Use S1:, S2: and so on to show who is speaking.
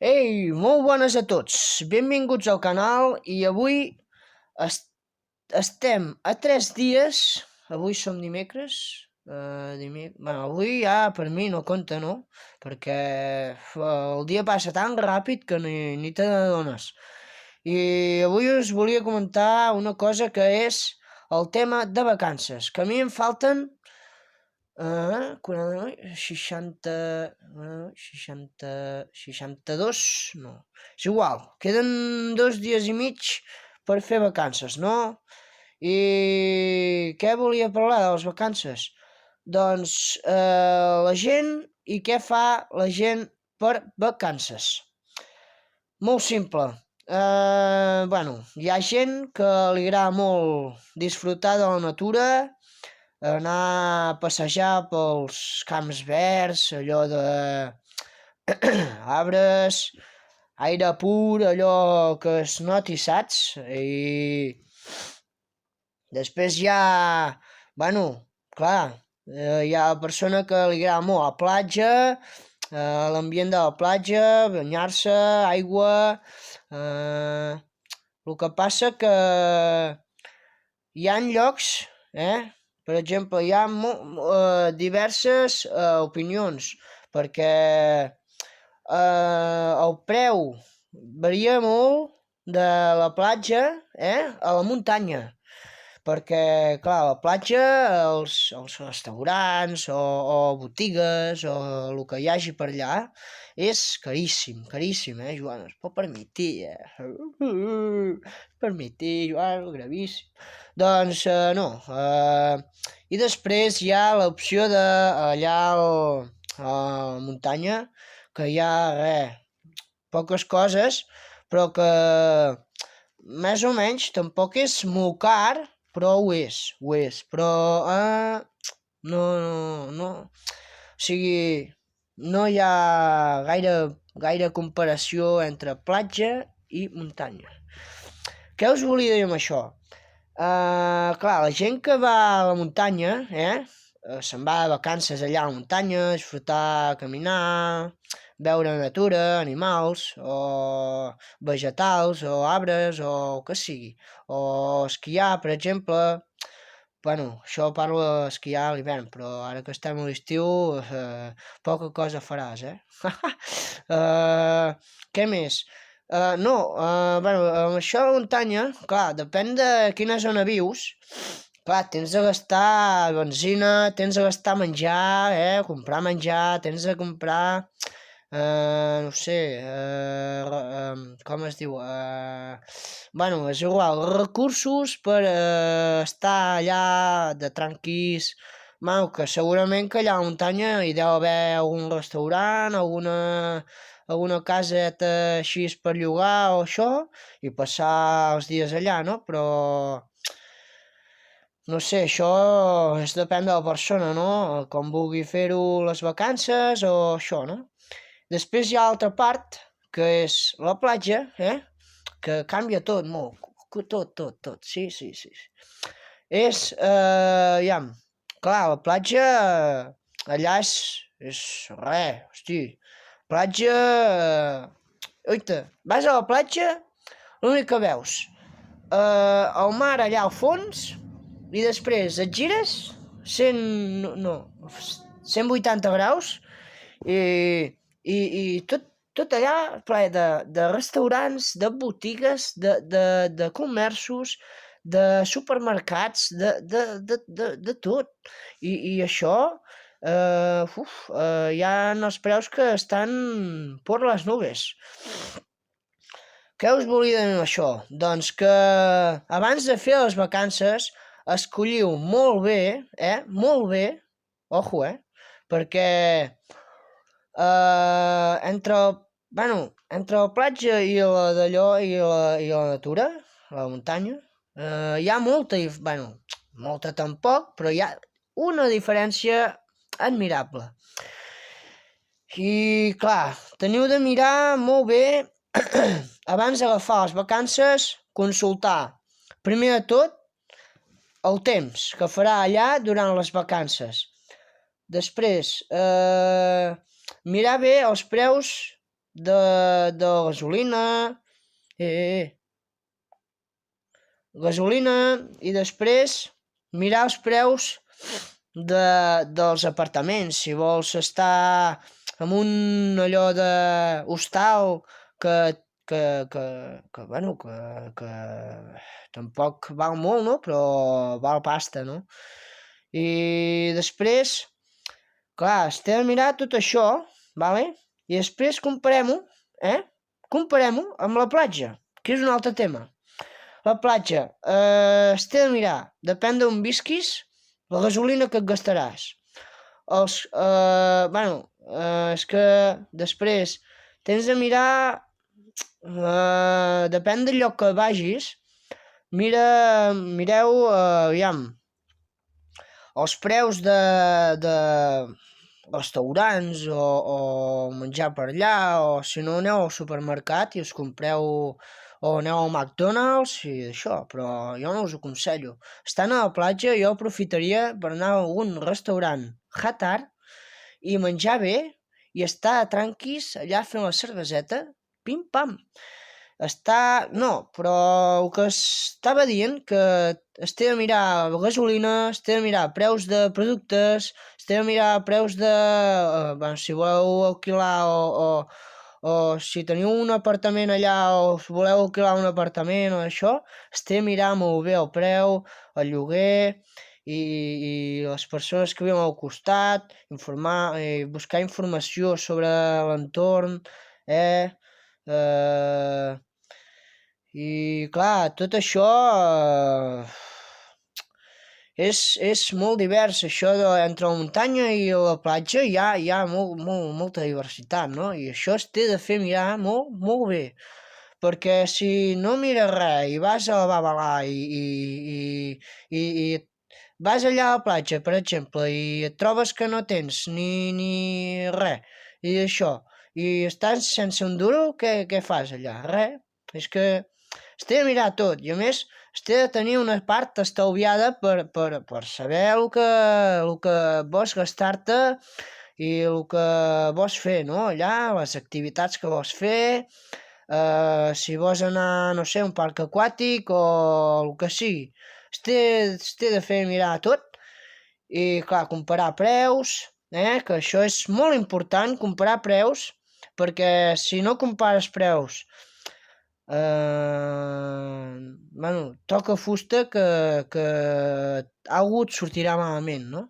S1: Ei, molt bones a tots, benvinguts al canal i avui es estem a 3 dies, avui som dimecres, bueno, avui ja per mi no compta, no? Perquè el dia passa tan ràpid que ni te n'adones. I avui us volia comentar una cosa que és el tema de vacances, que a mi em falten 60, 62, no, és igual, queden 2 dies i mig per fer vacances, no? I què volia parlar de les vacances? Doncs la gent i què fa la gent per vacances. Molt simple. Bueno, hi ha gent que li agrada molt disfrutar de la natura, anar a passejar pels camps verds, allò de arbres, aire pur, allò que es noti, saps? I després hi ha, bueno, clar, hi ha la persona que li agrada molt la platja, l'ambient de la platja, banyar-se, aigua. El que passa que hi ha llocs, per exemple, hi ha diverses opinions, perquè el preu varia molt de la platja a la muntanya, perquè, clar, a la platja els restaurants o botigues o el que hi hagi per allà és caríssim, Joan, es pot permetir, permetir, Joan, gravíssim. Doncs no, i després hi ha l'opció de allà a la muntanya, que hi ha, poques coses, però que més o menys tampoc és molt car, però ho és, però no, o sigui, no hi ha gaire comparació entre platja i muntanya. Què us volia dir amb això? Clar, la gent que va a la muntanya, se'n va de vacances allà a la muntanya, disfrutar, caminar, veure natura, animals, o vegetals, o arbres, o el que sigui. O esquiar, per exemple. Bueno, això parlo d'esquiar a l'hivern, però ara que estem a l'estiu, poca cosa faràs, què més? No, bueno, amb això de la muntanya, clar, depèn de quina zona vius, clar, tens de gastar benzina, tens de gastar menjar, comprar menjar, tens de comprar, no sé, com es diu? Bueno, és igual, recursos per estar allà de tranquils. Bueno, que segurament que allà a la muntanya hi deu haver algun restaurant, alguna caseta així per llogar o això, i passar els dies allà, no? Però no sé, això depèn de la persona, no? Com vulgui fer-ho les vacances o això, no? Després hi ha l'altra part, que és la platja, que canvia tot molt, tot, sí. És, aviam, clar, la platja allà és res, hosti, platja, oita, vas a la platja, l'únic que veus, el mar allà al fons, i després et gires 180 graus i tot allà ple de restaurants, de botigues, de comerços, de supermercats, de tot. I això, hi ha els preus que estan per les nubes. Què us volia dir amb això? Doncs que abans de fer les vacances escolliu molt bé, ojo, perquè entre la platja i la d'allò i la natura, la muntanya, hi ha molta tampoc, però hi ha una diferència admirable. I clar, teniu de mirar molt bé abans d'agafar les vacances, consultar primer de tot el temps que farà allà durant les vacances. Després, mirar bé els preus de gasolina, gasolina, i després mirar els preus dels apartaments. Si vols estar en un allò de hostal que tampoc val molt, no? Però val pasta, no? I després, clar, has de mirar tot això, vale? I després comparem-ho, Comparem-ho amb la platja, que és un altre tema. La platja, has de mirar, depèn d'on visquis, la gasolina que et gastaràs. És que després tens de mirar, depèn del lloc que vagis, mireu, aviam, els preus de restaurants o menjar per allà, o si no aneu al supermercat i us compreu, o aneu al McDonald's i això, però jo no us ho aconsello. Estant a la platja jo aprofitaria per anar a algun restaurant hatar i menjar bé i estar tranquis allà fent la cerveseta, pim-pam. No, però el que estava dient que es té de mirar gasolina, es té de mirar preus de productes, es té de mirar preus de... si voleu alquilar o si teniu un apartament allà o voleu alquilar un apartament o això, es té de mirar molt bé el preu, el lloguer i les persones que viuen al costat, buscar informació sobre l'entorn, i clar, tot això és molt divers, això entre la muntanya i la platja hi ha molta diversitat, no? I això es té de fer mirar molt, molt bé, perquè si no mires res i vas a la babalà i vas allà a la platja, per exemple, i et trobes que no tens ni res, i això, i estàs sense un duro, què fas allà? Res. És que es té de mirar tot, i a més es té de tenir una part estalviada per saber el que vols gastar-te i el que vols fer, no? Allà, les activitats que vols fer, si vols anar, no sé, a un parc aquàtic o el que sigui. Es té de fer mirar tot i, clar, comparar preus, que això és molt important, comparar preus, perquè si no compares preus, toca fusta que algú et sortirà malament, no?